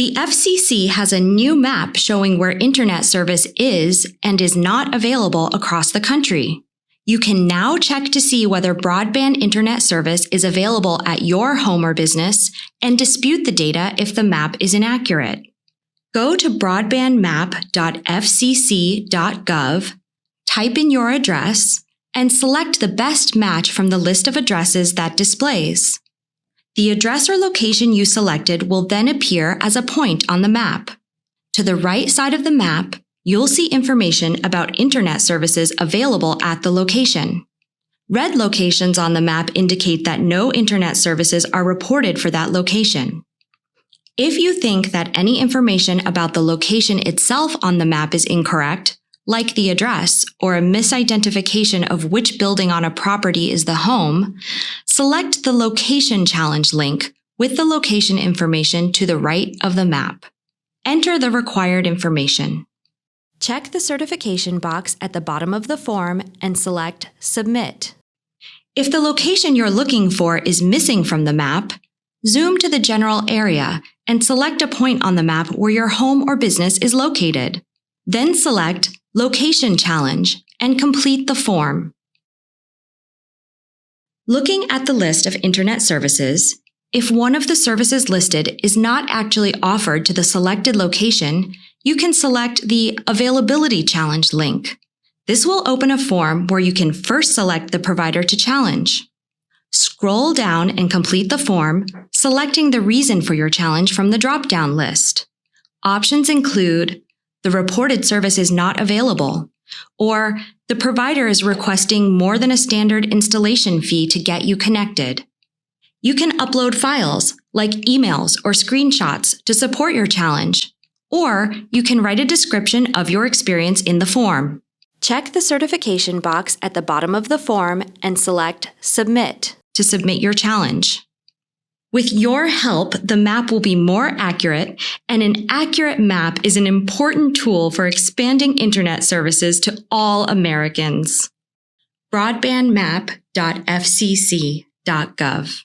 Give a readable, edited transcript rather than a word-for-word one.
The FCC has a new map showing where internet service is and is not available across the country. You can now check to see whether broadband internet service is available at your home or business and dispute the data if the map is inaccurate. Go to broadbandmap.fcc.gov, type in your address, and select the best match from the list of addresses that displays. The address or location you selected will then appear as a point on the map. To the right side of the map, you'll see information about internet services available at the location. Red locations on the map indicate that no internet services are reported for that location. If you think that any information about the location itself on the map is incorrect, like the address or a misidentification of which building on a property is the home, select the Location Challenge link with the location information to the right of the map. Enter the required information. Check the certification box at the bottom of the form and select Submit. If the location you're looking for is missing from the map, zoom to the general area and select a point on the map where your home or business is located. Then select Location Challenge and complete the form. Looking at the list of internet services, if one of the services listed is not actually offered to the selected location, you can select the Availability Challenge link. This will open a form where you can first select the provider to challenge. Scroll down and complete the form, selecting the reason for your challenge from the drop-down list. Options include the reported service is not available, or the provider is requesting more than a standard installation fee to get you connected. You can upload files like emails or screenshots to support your challenge, or you can write a description of your experience in the form. Check the certification box at the bottom of the form and select Submit to submit your challenge. With your help, the map will be more accurate, and an accurate map is an important tool for expanding internet services to all Americans. broadbandmap.fcc.gov